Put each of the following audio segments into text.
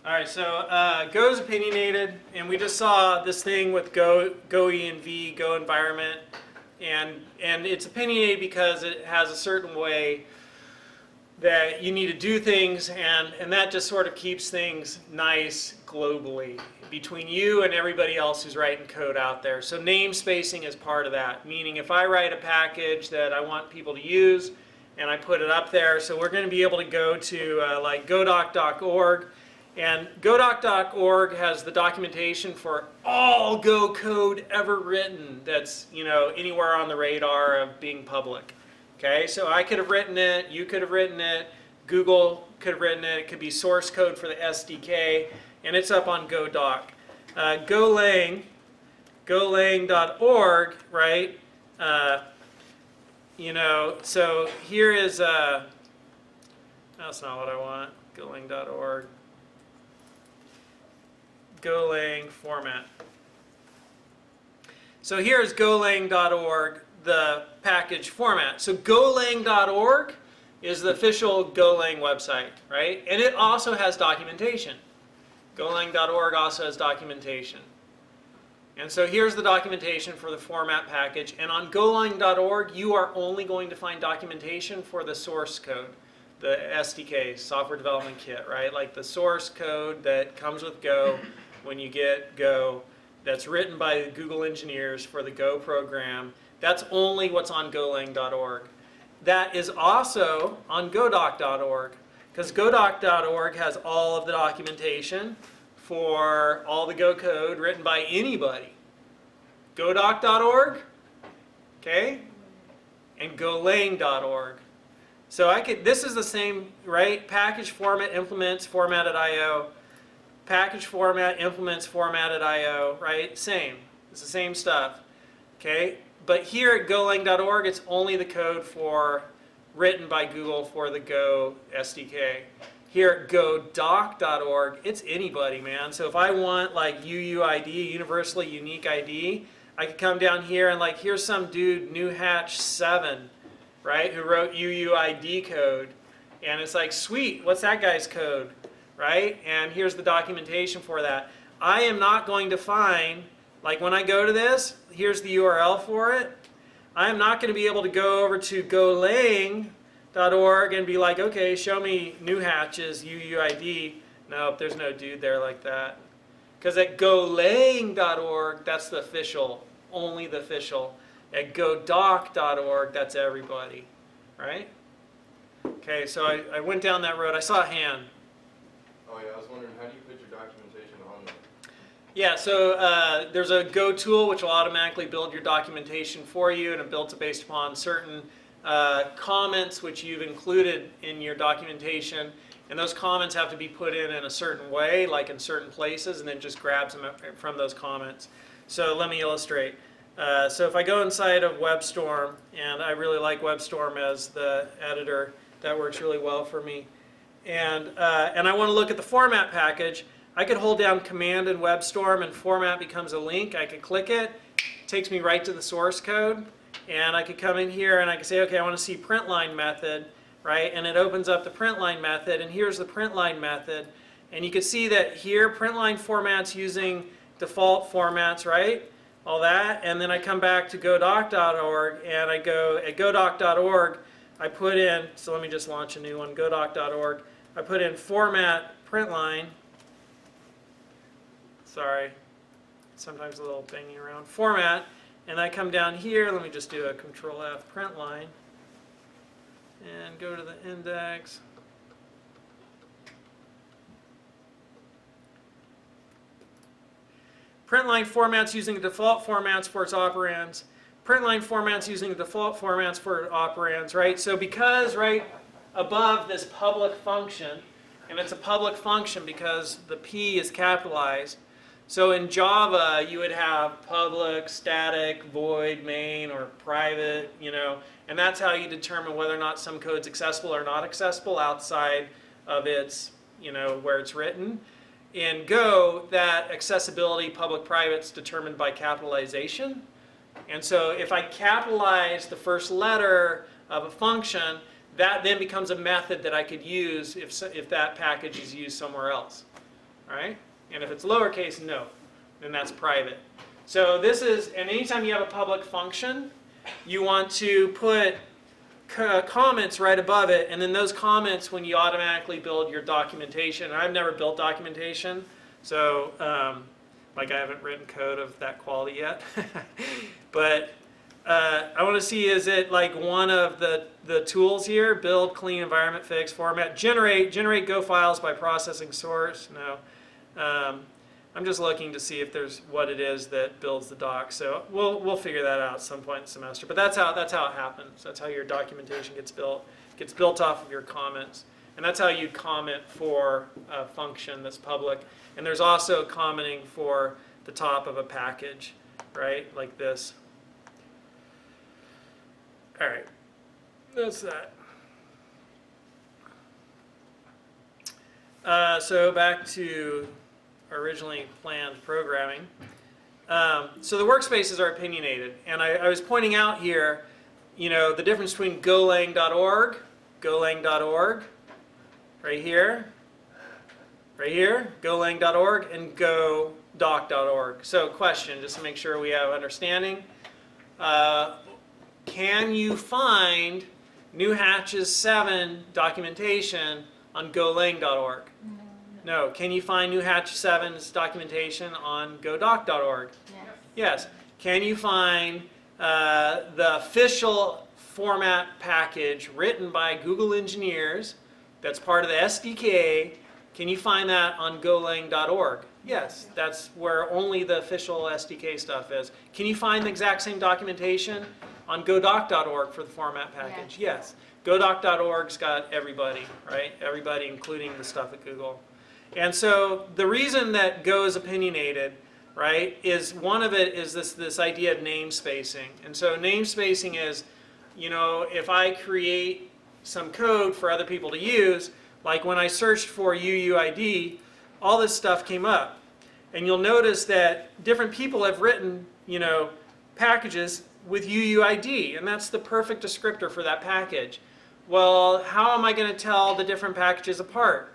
All right, so Go is opinionated, and we just saw this thing with Go env, Go environment, and it's opinionated because it has a certain way that you need to do things, and that just sort of keeps things nice globally between you and everybody else who's writing code out there. So namespacing is part of that, meaning if I write a package that I want people to use and I put it up there, so we're going to be able to go to like godoc.org, and godoc.org has the documentation for all Go code ever written that's, you know, anywhere on the radar of being public. Okay, so I could have written it, you could have written it, Google could have written it, it could be source code for the SDK, and it's up on GoDoc. Golang.org, right? You know, so here is, that's not what I want, Golang.org. Golang format. So here's Golang.org, the package format. So golang.org is the official Golang website, right? And it also has documentation. Golang.org also has documentation. And so here's the documentation for the format package. And on golang.org, you are only going to find documentation for the source code, the SDK, software development kit, right? Like the source code that comes with Go when you get Go, that's written by the Google engineers for the Go program. That's only what's on golang.org. That is also on godoc.org, because godoc.org has all of the documentation for all the Go code written by anybody. Godoc.org, okay, and golang.org. So I could, this is the same, right? Package format implements formatted IO. Package format implements formatted IO, right? Same. It's the same stuff, okay? But here at golang.org, it's only the code for written by Google for the Go SDK. Here at godoc.org, it's anybody, man. So if I want like UUID, universally unique ID, I could come down here and like, here's some dude, newhatch7, right, who wrote UUID code. And it's like, sweet, what's that guy's code, right? And here's the documentation for that. I am not going to find, like when I go to this, here's the URL for it. I am not going to be able to go over to golang.org and be like, okay, show me newhatch's UUID. Nope, there's no dude there like that. Because at golang.org, that's the official, only the official. At godoc.org, that's everybody, right? Okay, so I went down that road. I saw a hand. Oh yeah, I was wondering, how do you put your documentation on there? Yeah, so there's a Go tool which will automatically build your documentation for you, and it builds it based upon certain comments which you've included in your documentation. And those comments have to be put in a certain way, like in certain places, and then just grabs them from those comments. So let me illustrate. So if I go inside of WebStorm, and I really like WebStorm as the editor, that works really well for me. And I want to look at the format package. I could hold down Command in WebStorm, and format becomes a link. I could click it, takes me right to the source code, and I could come in here and I could say, okay, I want to see printline method, right? And it opens up the printline method, and here's the printline method. And you can see that here, printline formats using default formats, right? All that, and then I come back to godoc.org, and I go at godoc.org, I put in, so let me just launch a new one, godoc.org, I put in format printline, sorry, sometimes a little banging around, format, and I come down here, let me just do a Control F printline, and go to the index. Printline formats using the default formats for its operands. Printline formats using the default formats for operands, right? So because right above this public function, and it's a public function because the P is capitalized. So in Java, you would have public, static, void, main, or private, you know, and that's how you determine whether or not some code's accessible or not accessible outside of its, you know, where it's written. In Go, that accessibility, public-private, is determined by capitalization. And so if I capitalize the first letter of a function, that then becomes a method that I could use if that package is used somewhere else. right? And if it's lowercase, no, then that's private. So this is, and anytime you have a public function, you want to put comments right above it, and then those comments, when you automatically build your documentation, and I've never built documentation, so like I haven't written code of that quality yet, but I want to see, is it like one of the tools here? Build, clean, environment, fix, format, generate Go files by processing source. No. I'm just looking to see if there's what it is that builds the doc. So we'll figure that out at some point in the semester. But that's how it happens. That's how your documentation gets built. It gets built off of your comments. And that's how you comment for a function that's public. And there's also commenting for the top of a package, right? Like this. All right, that's that. So back to originally planned programming. So the workspaces are opinionated, and I was pointing out here, you know, the difference between golang.org, right here, golang.org, and godoc.org. So question, just to make sure we have understanding. Can you find New Hatches 7 documentation on golang.org? No. Can you find New Hatch 7's documentation on godoc.org? Yes. Yes. Can you find the official format package written by Google engineers that's part of the SDK? Can you find that on golang.org? Yes. That's where only the official SDK stuff is. Can you find the exact same documentation on godoc.org for the format package? Yes. Godoc.org's got everybody, right? Everybody, including the stuff at Google. And so the reason that Go is opinionated, right, is one of it is this idea of namespacing. And so namespacing is, you know, if I create some code for other people to use, like when I searched for UUID, all this stuff came up. And you'll notice that different people have written, you know, packages with UUID, and that's the perfect descriptor for that package. Well, how am I going to tell the different packages apart?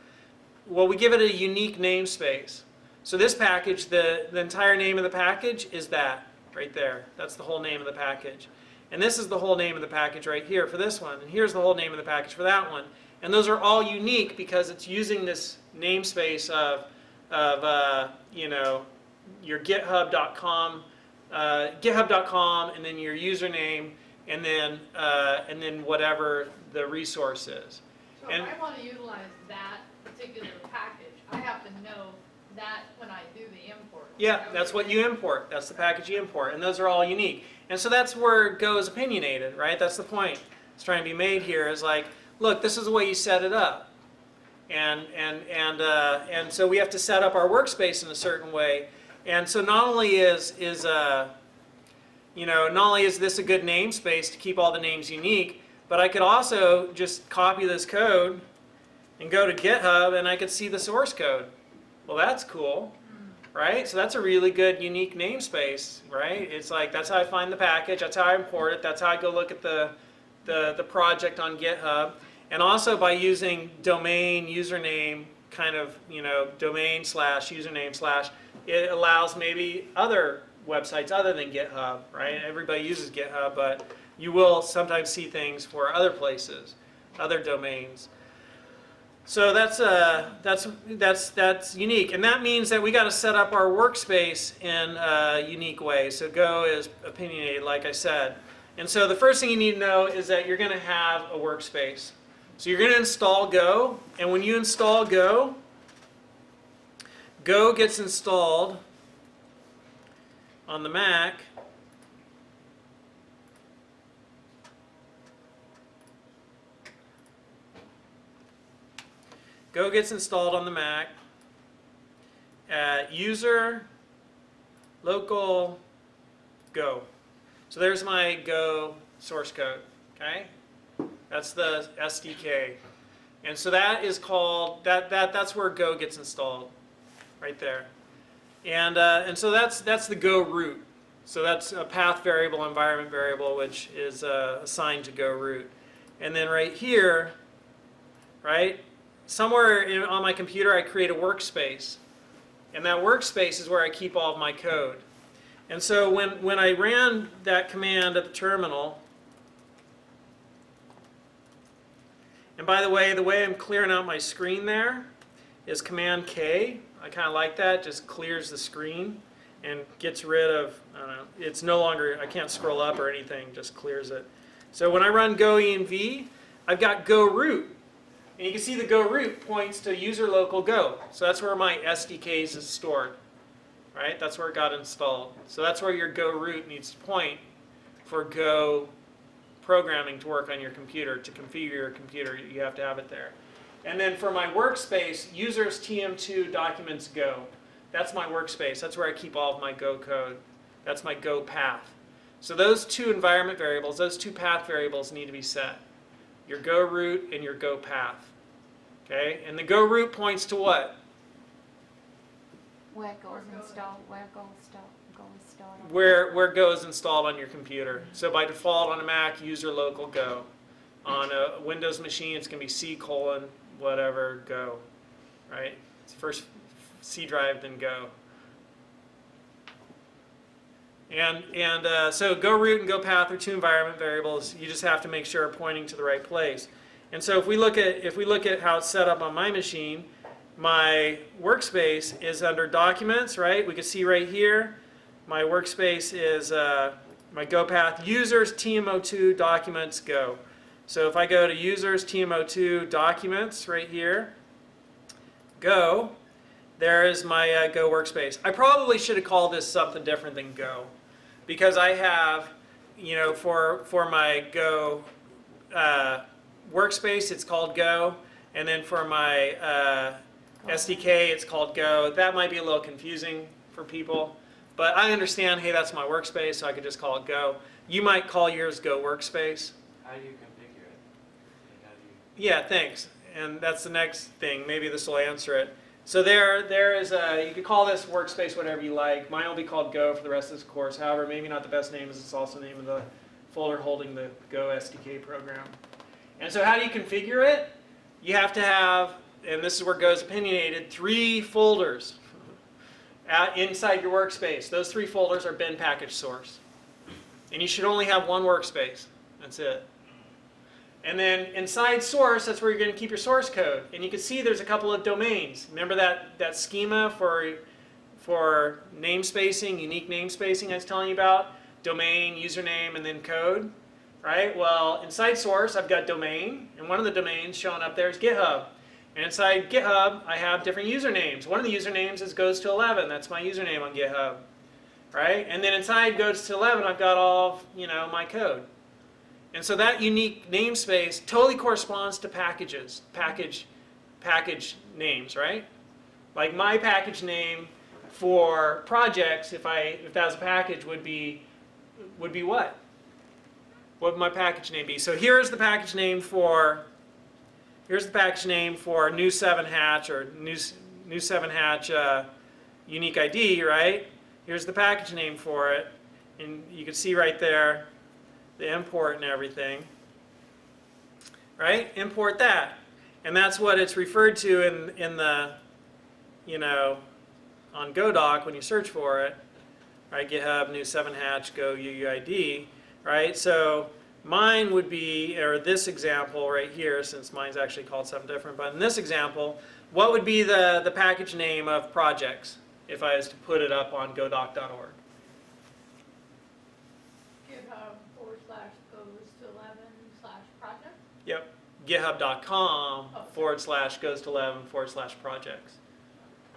Well, we give it a unique namespace. So this package, the entire name of the package is that right there. That's the whole name of the package. And this is the whole name of the package right here for this one. And here's the whole name of the package for that one. And those are all unique because it's using this namespace of you know, your github.com, and then your username, and then whatever the resource is. So if I want to utilize that particular package, I have to know that when I do the import. Yeah, that's what you import. That's the package you import, and those are all unique. And so that's where Go is opinionated, right? That's the point. It's trying to be made here is like, look, this is the way you set it up, and so we have to set up our workspace in a certain way. And so not only is you know, not only is this a good namespace to keep all the names unique, but I could also just copy this code and go to GitHub and I could see the source code. Well, that's cool, right? So that's a really good unique namespace, right? It's like, that's how I find the package, that's how I import it, that's how I go look at the project on GitHub. And also by using domain, username, kind of, you know, domain / username / it allows maybe other websites other than GitHub, right? Everybody uses GitHub, but you will sometimes see things for other places, other domains. So that's unique, and that means that we got to set up our workspace in a unique way. So Go is opinionated, like I said, and so the first thing you need to know is that you're going to have a workspace. So you're going to install Go, and when you install Go, Go gets installed on the Mac. Go gets installed on the Mac at user local Go. So there's my Go source code, okay? That's the SDK. And so that is called, that's where Go gets installed, right there. And so that's the Go root. So that's a path variable, environment variable, which is assigned to Go root. And then right here, right, somewhere on my computer I create a workspace. And that workspace is where I keep all of my code. And so when I ran that command at the terminal, and by the way I'm clearing out my screen there is Command K. I kind of like that, just clears the screen and gets rid of, I don't know, it's no longer, I can't scroll up or anything, just clears it. So when I run go env, I've got go root. And you can see the go root points to user local go. So that's where my SDKs is stored, right? That's where it got installed. So that's where your go root needs to point for Go programming to work on your computer. To configure your computer, you have to have it there. And then for my workspace, users tm2 documents go. That's my workspace. That's where I keep all of my Go code. That's my Go path. So those two environment variables, those two path variables need to be set. Your go root and your go path. Okay? And the go root points to what? Where goes installed, where goes installed. Where Go is installed on your computer. So by default on a Mac, user local Go. On a Windows machine, it's going to be C:, whatever, Go. Right? It's first C drive, then Go. And so go root and go path are two environment variables. You just have to make sure are pointing to the right place. And so if we look at how it's set up on my machine, my workspace is under documents, right? We can see right here, my workspace is my go path, users TM02 documents go. So if I go to users TM02 documents right here, go, there is my Go workspace. I probably should have called this something different than Go, because I have, you know, for my Go workspace, it's called Go, and then for my SDK, it's called Go. That might be a little confusing for people, but I understand, hey, that's my workspace, so I could just call it Go. You might call yours Go workspace. How do you configure it? Like, how do you... Yeah, thanks. And that's the next thing. Maybe this will answer it. So there is a, you could call this workspace whatever you like. Mine will be called Go for the rest of this course. However, maybe not the best name, as it's also the name of the folder holding the Go SDK program. And so how do you configure it? You have to have, and this is where Go is opinionated, 3 folders inside your workspace. Those 3 folders are bin package source. And you should only have one workspace. That's it. And then inside source, that's where you're going to keep your source code. And you can see there's a couple of domains. Remember that schema for namespacing, unique namespacing I was telling you about? Domain, username, and then code. Right? Well, inside source, I've got domain. And one of the domains showing up there is GitHub. And inside GitHub, I have different usernames. One of the usernames is goes to 11. That's my username on GitHub. Right? And then inside goes to 11, I've got all of, you know, my code. And so that unique namespace totally corresponds to packages, package names, right? Like my package name for projects, if that was a package, would be what? What would my package name be? So here's the package name for new 7 hatch or new 7 hatch unique ID, right? Here's the package name for it, and you can see right there the import and everything, right? Import that, and that's what it's referred to in the, you know, on GoDoc when you search for it, right? GitHub new 7 hatch Go UUID, right? So mine would be, or this example right here, since mine's actually called something different, but in this example, what would be the package name of projects if I was to put it up on godoc.org? GitHub/goes-to11/project. Yep, github.com/goes-to11/projects.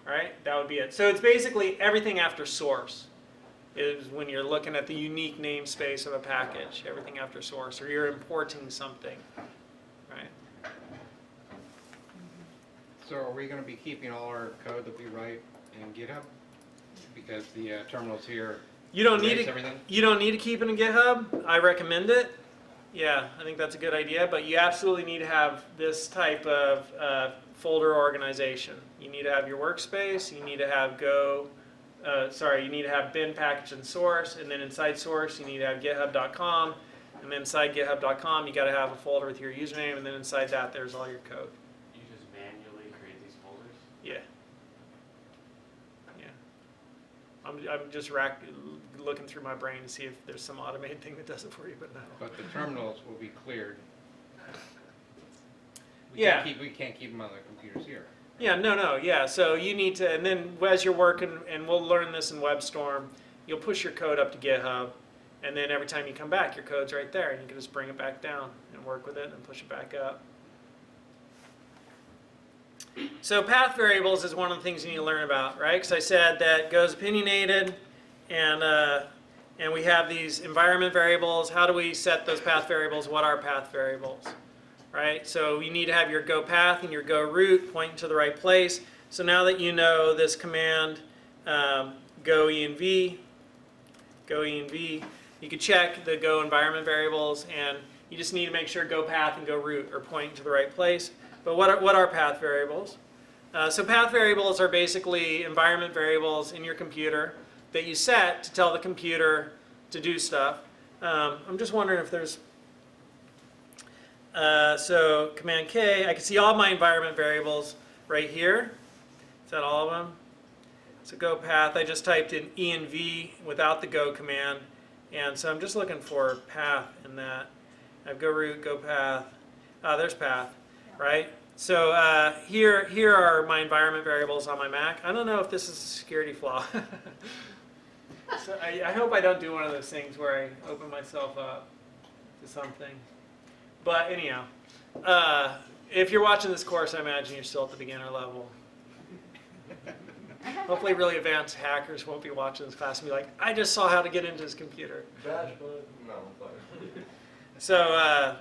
Right, that would be it. So it's basically everything after source is when you're looking at the unique namespace of a package, everything after source, or you're importing something, right? So are we going to be keeping all our code that we write in GitHub? Because the terminals here You don't need erase to. everything? You don't need to keep it in GitHub. I recommend it. Yeah, I think that's a good idea. But you absolutely need to have this type of folder organization. You need to have your workspace. You need to have you need to have bin package and source, and then inside source you need to have github.com, and then inside github.com you got to have a folder with your username, and then inside that there's all your code. You just manually create these folders? Yeah. I'm just looking through my brain to see if there's some automated thing that does it for you, but no. But the terminals will be cleared. Yeah. We can't keep them on the computers here. Yeah, no, yeah. So you need to, and then as you're working, and we'll learn this in WebStorm, you'll push your code up to GitHub, and then every time you come back, your code's right there, and you can just bring it back down and work with it and push it back up. So path variables is one of the things you need to learn about, right? Because I said that Go's opinionated, and we have these environment variables. How do we set those path variables? What are path variables, right? So you need to have your Go path and your Go route pointing to the right place. So now that you know this command, go env, you can check the Go environment variables, and you just need to make sure Go path and Go route are pointing to the right place. But what are path variables? So path variables are basically environment variables in your computer that you set to tell the computer to do stuff. I'm just wondering if there's, so Command K, I can see all my environment variables right here. Is that all of them? So Go path, I just typed in env without the Go command. And so I'm just looking for path in that. I have Go route, Go path. There's path, right? So here are my environment variables on my Mac. I don't know if this is a security flaw. So I hope I don't do one of those things where I open myself up to something. But anyhow, if you're watching this course, I imagine you're still at the beginner level. Hopefully really advanced hackers won't be watching this class and be like, I just saw how to get into his computer. Bash, but no, I'm fine.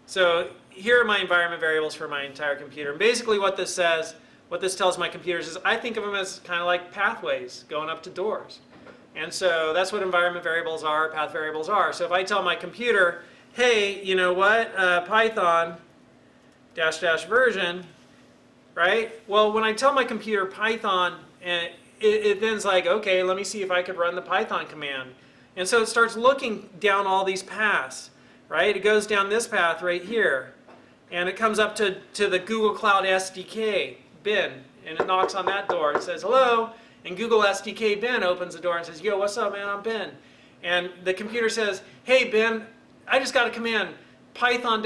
So here are my environment variables for my entire computer. And basically what this says, what this tells my computers is I think of them as kind of like pathways going up to doors. And so that's what environment variables are, path variables are. So if I tell my computer, hey, you know what, Python -- version, right? Well, when I tell my computer Python, it then's like, okay, let me see if I could run the Python command. And so it starts looking down all these paths, right? It goes down this path right here. And it comes up to the Google Cloud SDK bin, and it knocks on that door. It says, hello, and Google SDK bin opens the door and says, yo, what's up, man, I'm Ben. And the computer says, hey, Ben, I just got a command, Python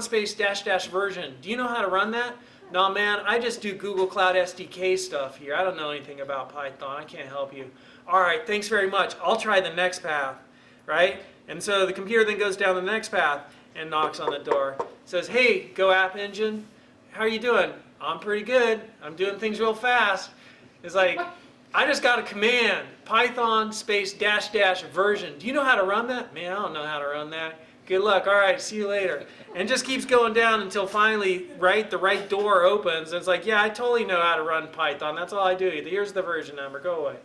space -- version. Do you know how to run that? No, man, I just do Google Cloud SDK stuff here. I don't know anything about Python. I can't help you. All right, thanks very much. I'll try the next path, right? And so the computer then goes down the next path and knocks on the door. Says, hey, Go App Engine, how are you doing? I'm pretty good. I'm doing things real fast. It's like, I just got a command, Python space -- version. Do you know how to run that? Man, I don't know how to run that. Good luck. All right, see you later. And just keeps going down until finally, right, the right door opens. And it's like, yeah, I totally know how to run Python. That's all I do. Here's the version number. Go away.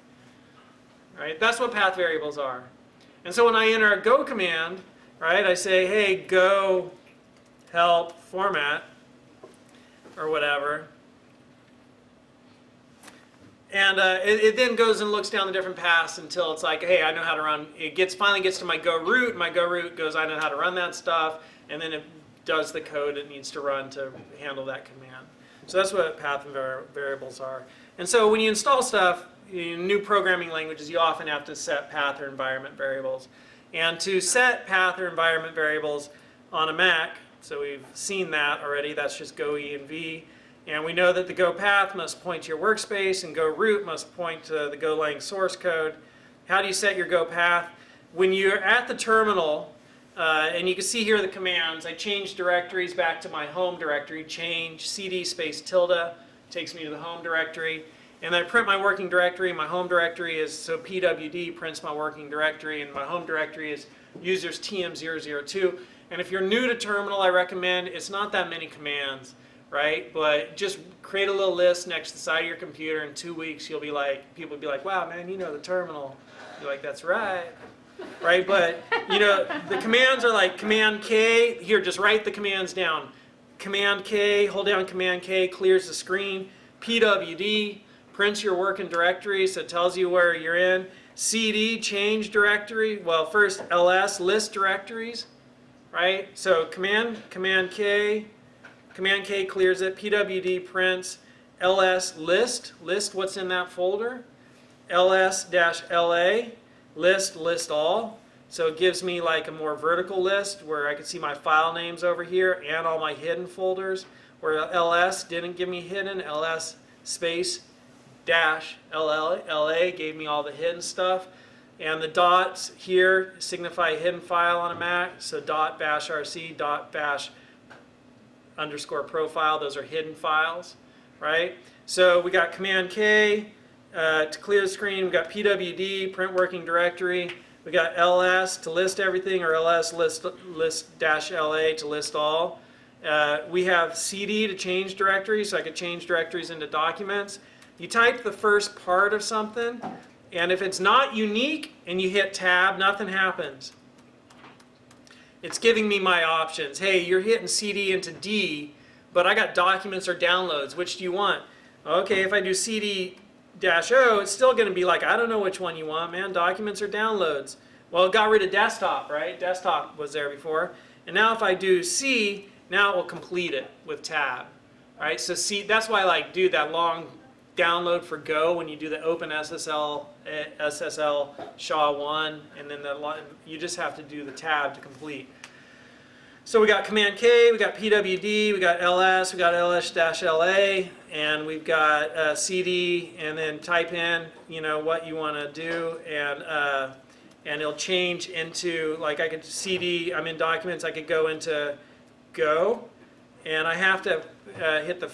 Right? That's what path variables are. And so when I enter a Go command, right, I say, hey, Go help format or whatever. And it then goes and looks down the different paths until it's like, hey, I know how to run. It finally gets to my Go route. And my Go route goes, I know how to run that stuff. And then it does the code it needs to run to handle that command. So that's what path variables are. And so when you install stuff, in new programming languages, you often have to set path or environment variables. And to set path or environment variables on a Mac, so we've seen that already, that's just go env. And we know that the Go path must point to your workspace and Go route must point to the Golang source code. How do you set your Go path? When you're at the terminal, and you can see here the commands, I change directories back to my home directory, change cd space tilde, takes me to the home directory. And I print my working directory. My home directory is, so pwd prints my working directory, and my home directory is users tm002. And if you're new to terminal, I recommend, it's not that many commands, right? But just create a little list next to the side of your computer. In 2 weeks, you'll be like, people will be like, wow, man, you know the terminal. You're like, that's right. Right? But, you know, the commands are like Command K. Here, just write the commands down. Command K, hold down Command K, clears the screen. pwd prints your working directory, so it tells you where you're in. cd, change directory. Well, first ls, list directories, right? So Command K clears it. pwd prints ls, list what's in that folder. ls-la, list all. So it gives me like a more vertical list where I can see my file names over here and all my hidden folders. Where ls didn't give me hidden, ls space dash la gave me all the hidden stuff. And the dots here signify hidden file on a Mac. So dot bash rc, dot bash underscore profile, those are hidden files, right? So we got Command K to clear the screen. We got pwd, print working directory. We got ls to list everything, or ls list dash la to list all. We have cd to change directories, so I could change directories into documents. You type the first part of something, and if it's not unique and you hit tab, nothing happens. It's giving me my options. Hey, you're hitting CD into D, but I got documents or downloads. Which do you want? Okay, if I do CD-O, it's still going to be like, I don't know which one you want, man. Documents or downloads. Well, it got rid of desktop, right? Desktop was there before. And now if I do C, now it will complete it with tab. Right? So C, that's why I like do that long download for Go when you do the Open SSL SHA-1, and then you just have to do the tab to complete. So we got Command K, we got pwd, we got ls, we got ls-la, and we've got cd, and then type in, you know, what you want to do, and it'll change into, like I could cd, I'm in documents, I could go into Go, and I have to hit the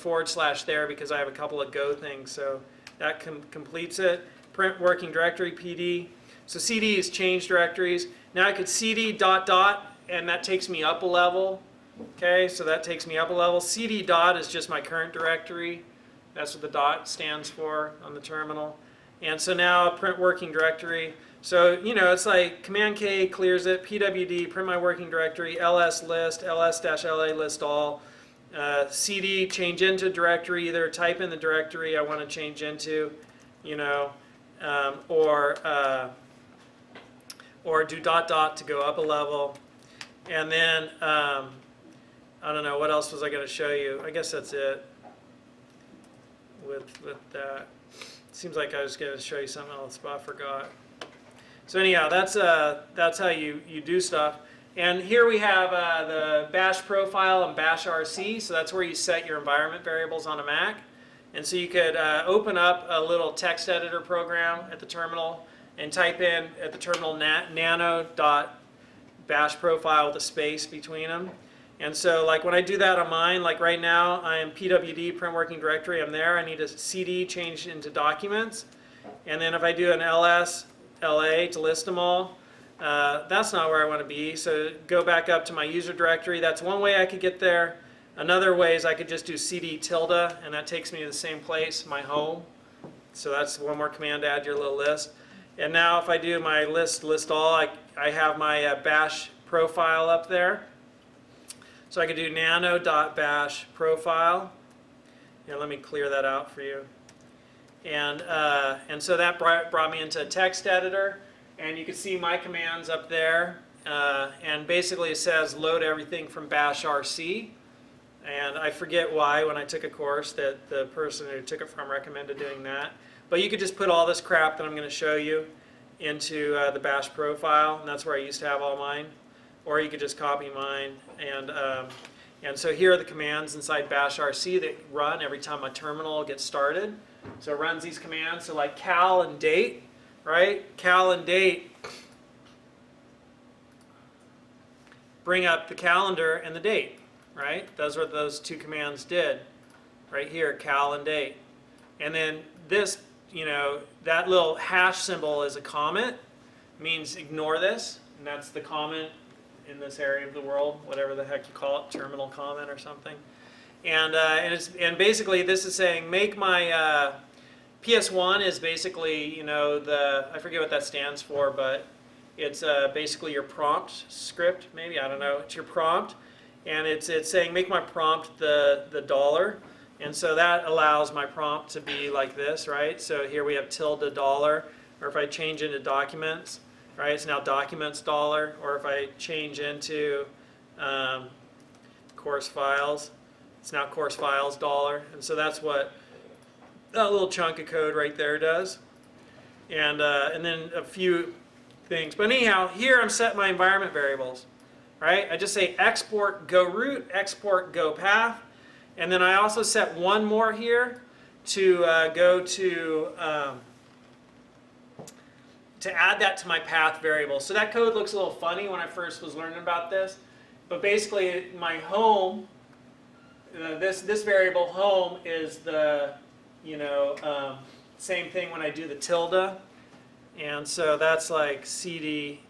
/ there because I have a couple of Go things, so that completes it. Print working directory, PD. So CD is change directories. Now I could CD ... and that takes me up a level. Okay, so that takes me up a level. CD ... is just my current directory. That's what the dot stands for on the terminal. And so now print working directory. So, you know, it's like Command K clears it, pwd, print my working directory, ls list, ls-la list all. CD, change into directory, either type in the directory I want to change into, you know, or do ... to go up a level. And then, I don't know, what else was I going to show you? I guess that's it with that. Seems like I was going to show you something else, but I forgot. So anyhow, that's how you do stuff. And here we have the bash profile and bash rc, so that's where you set your environment variables on a Mac. And so you could open up a little text editor program at the terminal and type in at the terminal nano.bash profile with a space between them. And so like when I do that on mine, like right now I am pwd, print working directory, I'm there, I need a cd changed into documents. And then if I do an ls-la to list them all, that's not where I want to be, so go back up to my user directory. That's one way I could get there. Another way is I could just do cd tilde, and that takes me to the same place, my home. So that's one more command to add to your little list. And now if I do my list all, I have my bash profile up there. So I could do nano.bash profile. Here, let me clear that out for you. And so that brought me into a text editor. And you can see my commands up there, and basically it says load everything from bash rc. And I forget why when I took a course that the person who took it from recommended doing that. But you could just put all this crap that I'm going to show you into the bash profile, and that's where I used to have all mine. Or you could just copy mine. And so here are the commands inside bash rc that run every time my terminal gets started. So it runs these commands, so like cal and date. Right? Cal and date bring up the calendar and the date, right? Those are what those two commands did. Right here, cal and date. And then this, you know, that little hash symbol is a comment, means ignore this, and that's the comment in this area of the world, whatever the heck you call it, terminal comment or something. And basically this is saying make my PS1 is basically, you know, I forget what that stands for, but it's basically your prompt script, maybe, I don't know. It's your prompt, and it's saying make my prompt the dollar, and so that allows my prompt to be like this, right? So here we have tilde dollar, or if I change into documents, right, it's now documents dollar, or if I change into course files, it's now course files dollar, and so that's what that little chunk of code right there does. and then a few things. But anyhow, here I'm setting my environment variables, right? I just say export go route, export go path, and then I also set one more here to go to add that to my path variable. So that code looks a little funny when I first was learning about this, but basically my home, this variable home is the, same thing when I do the tilde, and so that's like cd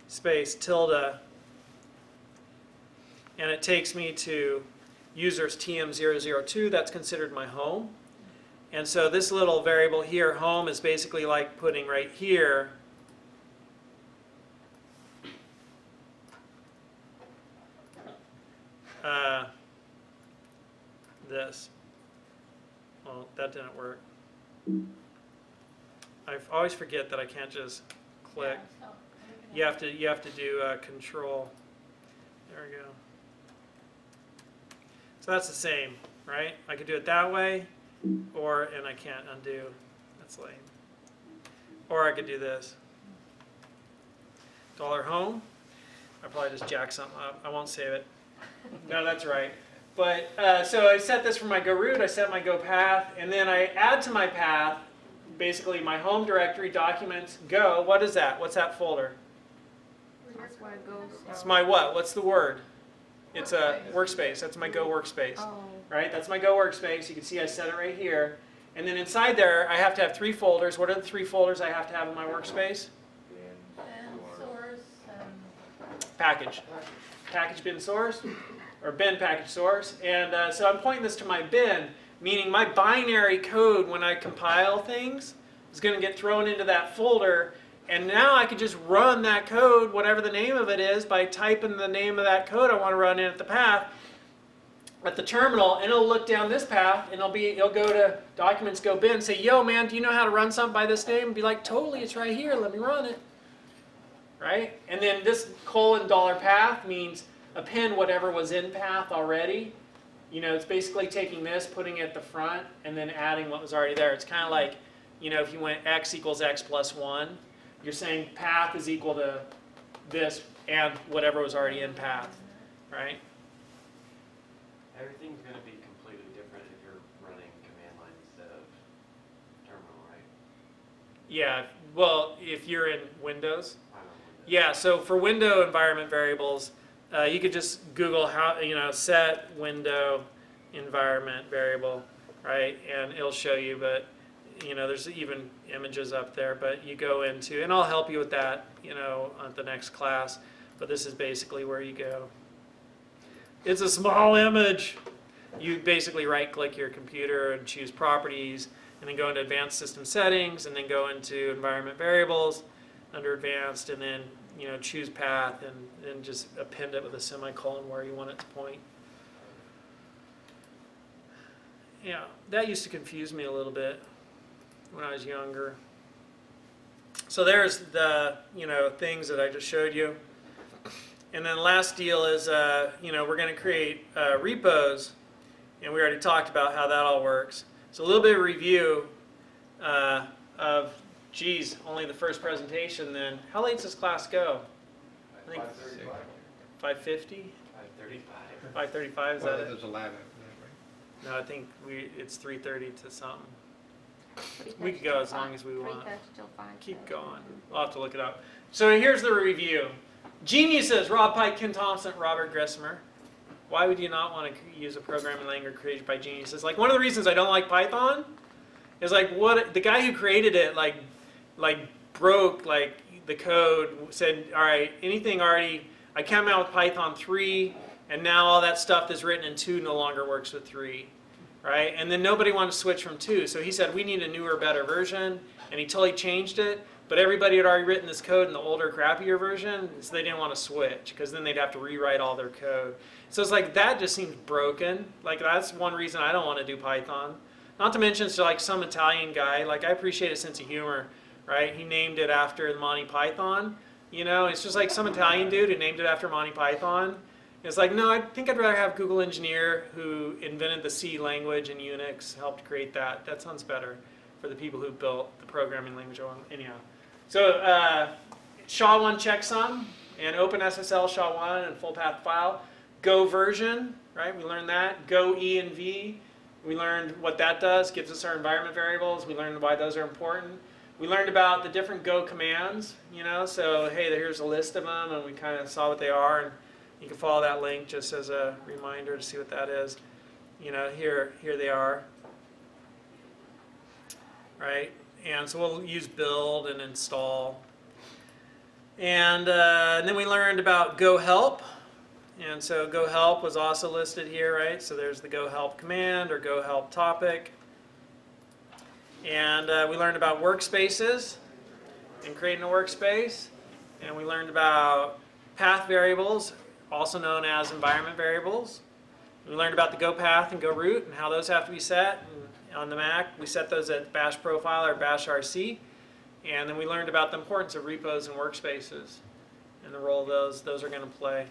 space tilde, and it takes me to users tm002, that's considered my home. And so this little variable here, home, is basically like putting right here this. Well, that didn't work. I always forget that I can't just click. You have to do control. There we go. So that's the same, right? I could do it that way, and I can't undo. That's lame. Or I could do this. $home. I probably just jack something up. I won't save it. No, that's right. But so I set this for my go route. I set my go path, and then I add to my path basically my home directory, documents, go. What is that? What's that folder? That's where it goes. It's my what? What's the word? It's a workspace. That's my go workspace. Oh, Right? That's my go workspace. You can see I set it right here. And then inside there, I have to have 3 folders. What are the 3 folders I have to have in my workspace? And source and Package. Package bin source, or bin package source. And so I'm pointing this to my bin, meaning my binary code when I compile things is going to get thrown into that folder. And now I can just run that code, whatever the name of it is, by typing the name of that code I want to run in at the path, at the terminal, and it'll look down this path, and it'll go to documents, go bin, say, yo man, do you know how to run something by this name? And be like, totally, it's right here, let me run it. Right? And then this $path means append whatever was in path already. It's basically taking this, putting it at the front, and then adding what was already there. It's kind of like, if you went x equals x plus 1, you're saying path is equal to this and whatever was already in path, right? Everything's going to be completely different if you're running command line instead of terminal, right? Yeah, well, if you're in Windows. I'm on Windows. Yeah, so for window environment variables, you could just Google how, set window environment variable, right? And it'll show you, but, there's even images up there, but you go into, and I'll help you with that, on the next class, but this is basically where you go. It's a small image. You basically right-click your computer and choose properties, and then go into advanced system settings, and then go into environment variables under advanced, and then choose path, and just append it with a semicolon where you want it to point. Yeah, that used to confuse me a little bit when I was younger. So there's the things that I just showed you. And then last deal is, we're going to create repos, and we already talked about how that all works. So a little bit of review of, geez, only the first presentation then. How late does this class go? I think 5:50? 5:35. 5:35, is that it? There's a lab after that, right? No, I think it's 3:30 to something. We could go as long as we want. 3:30 till 5. Keep going. I'll have to look it up. So here's the review. Geniuses, Rob Pike, Ken Thompson, Robert Gressimer. Why would you not want to use a programming language created by geniuses? Like, one of the reasons I don't like Python is like the guy who created it broke the code, said, all right, anything already, I came out with Python 3, and now all that stuff that's written in 2 no longer works with 3. Right? And then nobody wanted to switch from 2. So he said, we need a newer, better version. And he totally changed it. But everybody had already written this code in the older, crappier version. So they didn't want to switch, because then they'd have to rewrite all their code. So it's like, that just seems broken. Like, that's one reason I don't want to do Python. Not to mention, it's like some Italian guy. Like, I appreciate his sense of humor. Right? He named it after Monty Python. It's just like some Italian dude who named it after Monty Python. It's like, no, I think I'd rather have Google engineer who invented the C language and Unix, helped create that. That sounds better, for the people who built the programming language. Anyhow, so SHA-1 checksum and OpenSSL SHA-1 and full path file. Go version, right? We learned that. Go E and V. We learned what that does. Gives us our environment variables. We learned why those are important. We learned about the different Go commands, you know, so hey, here's a list of them, and we kind of saw what they are, and you can follow that link just as a reminder to see what that is. You know, here they are, right? And so we'll use build and install. And then we learned about Go help, and so Go help was also listed here, right? So there's the Go help command or Go help topic. And we learned about workspaces and creating a workspace. And we learned about path variables, also known as environment variables. We learned about the Go path and Go root and how those have to be set. And on the Mac, we set those at bash profile or bash RC. And then we learned about the importance of repos and workspaces and the role those are going to play.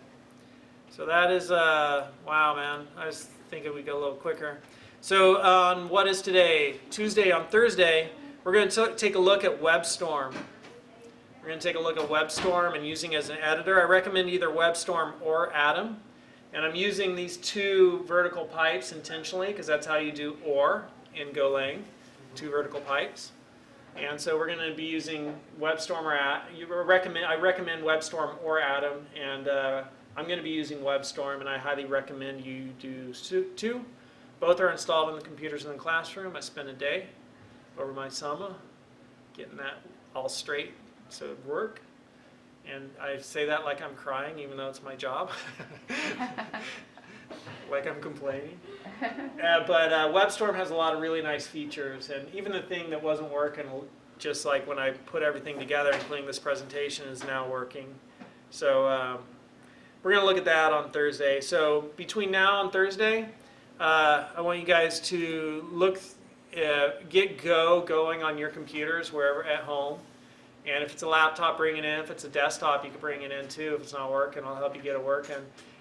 So that is, wow, man. I was thinking we'd go a little quicker. So on what is today? Tuesday. On Thursday, we're going to take a look at WebStorm. We're going to take a look at WebStorm and using it as an editor. I recommend either WebStorm or Atom. And I'm using these two vertical pipes intentionally because that's how you do OR in Golang, two vertical pipes. And so we're going to be using WebStorm or I recommend WebStorm or Atom, and I'm going to be using WebStorm, and I highly recommend you do too. Both are installed on the computers in the classroom. I spent a day over my summer getting that all straight so it would work. And I say that like I'm crying, even though it's my job. Like I'm complaining. But WebStorm has a lot of really nice features. And even the thing that wasn't working, just like when I put everything together, including this presentation, is now working. So we're going to look at that on Thursday. So between now and Thursday, I want you guys to get Go going on your computers wherever at home. And if it's a laptop, bring it in. If it's a desktop, you can bring it in too. If it's not working, I'll help you get it working.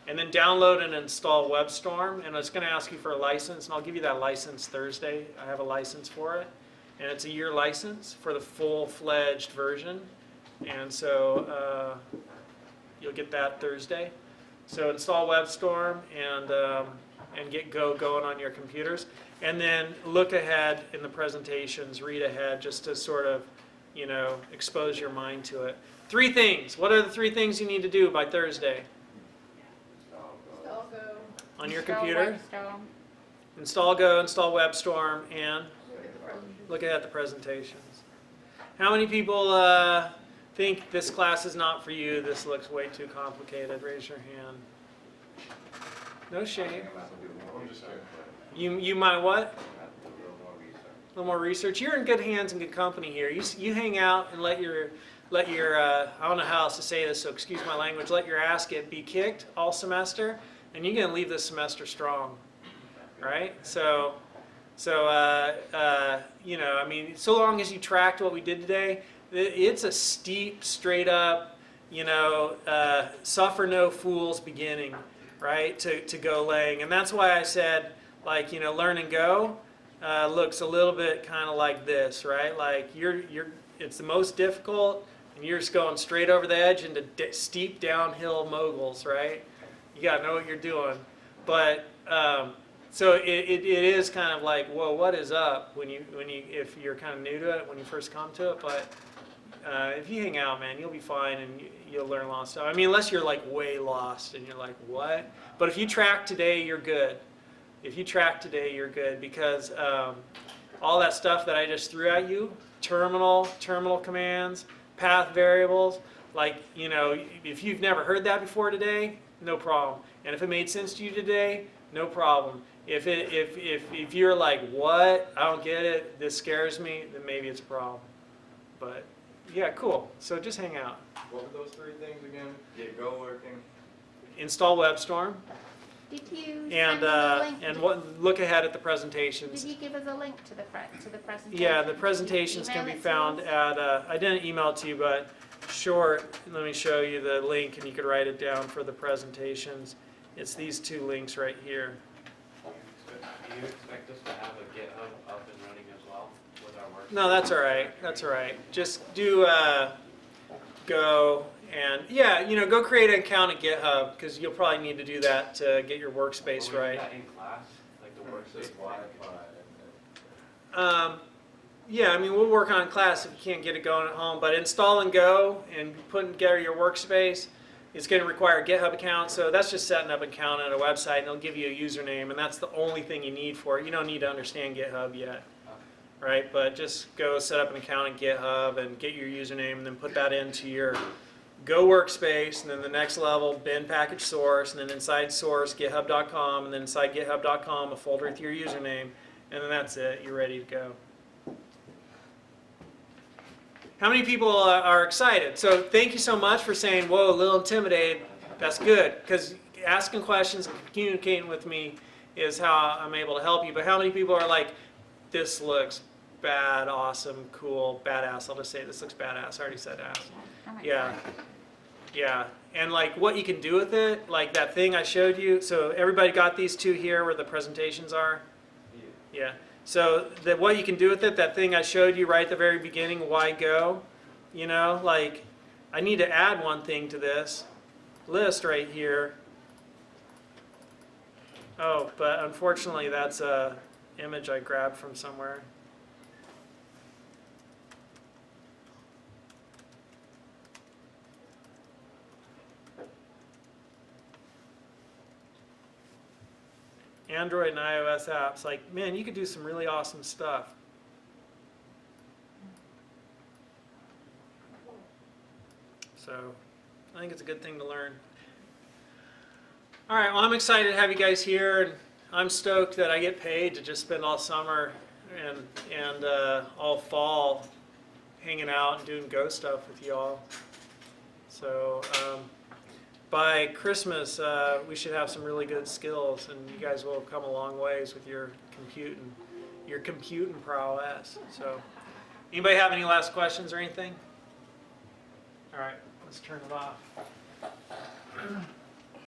And then download and install WebStorm. And it's going to ask you for a license, and I'll give you that license Thursday. I have a license for it. And it's a year license for the full-fledged version. And so you'll get that Thursday. So install WebStorm and get Go going on your computers. And then look ahead in the presentations, read ahead, just to sort of, you know, expose your mind to it. 3 things. What are the 3 things you need to do by Thursday? Install Go. On your Install computer? WebStorm. Install Go, install WebStorm, and look at the presentations. How many people think this class is not for you? This looks way too complicated. Raise your hand. No shame. I'm just kidding. You might what? A little more research. You're in good hands and good company here. You hang out and let your I don't know how else to say this, so excuse my language. Let your ass be kicked all semester, and you're gonna leave this semester strong, right? So you know, I mean, so long as you tracked what we did today, it's a steep, straight up, you know, suffer no fools beginning, right? To Golang, and that's why I said, like, you know, learn and go. Looks a little bit kind of like this, right? Like it's the most difficult, and you're just going straight over the edge into steep downhill moguls, right? You gotta know what you're doing. But so it is kind of like, whoa, what is up if you're kind of new to it when you first come to it. But if you hang out, man, you'll be fine, and you'll learn a lot of stuff. I mean, unless you're like way lost and you're like, what? But if you track today, you're good. If you track today, you're good, because all that stuff that I just threw at you, terminal commands, path variables, like, you know, if you've never heard that before today, no problem. And if it made sense to you today, no problem. If you're like, what? I don't get it, this scares me, then maybe it's a problem. But yeah, cool. So just hang out. What were those 3 things again? Get Go working. Install WebStorm. Did you And send me the link? look ahead at the presentations. Did you give us a link to the presentation? Yeah, the presentations can be found at. I didn't email it to you, but sure. Let me show you the link, and you could write it down for the presentations. It's these 2 links right here. Do you expect us to have a GitHub up and running as well with our No, that's all right. That's all right. Just do go and yeah, go create an account at GitHub because you'll probably need to do that to get your workspace Will we do right. that in class, like the workspace? Yeah, I mean we'll work on class if you can't get it going at home, but install and go and putting together your workspace is going to require a GitHub account. So that's just setting up an account on a website, and they'll give you a username, and that's the only thing you need for it. You don't need to understand GitHub yet. Right, but just go set up an account at GitHub and get your username and then put that into your Go workspace, and then the next level, bin package source, and then inside source, github.com, and then inside github.com, a folder with your username, and then that's it, you're ready to go. How many people are excited? So thank you so much for saying, whoa, a little intimidated. That's good, because asking questions and communicating with me is how I'm able to help you. But how many people are like, this looks bad, awesome, cool, badass. I'll just say this looks badass. I already said ass. Oh my Yeah. God. Yeah. And like what you can do with it, like that thing I showed you. So everybody got these two here where the presentations are? Yeah. So what you can do with it, that thing I showed you right at the very beginning, why go? Like I need to add one thing to this list right here. Oh, but unfortunately that's a image I grabbed from somewhere. Android and iOS apps, like, man, you could do some really awesome stuff. So, I think it's a good thing to learn. All right, well, I'm excited to have you guys here, and I'm stoked that I get paid to just spend all summer and all fall hanging out and doing Go stuff with y'all. So, by Christmas, we should have some really good skills, and you guys will have come a long ways with your computing prowess. So, anybody have any last questions or anything? All right, let's turn it off.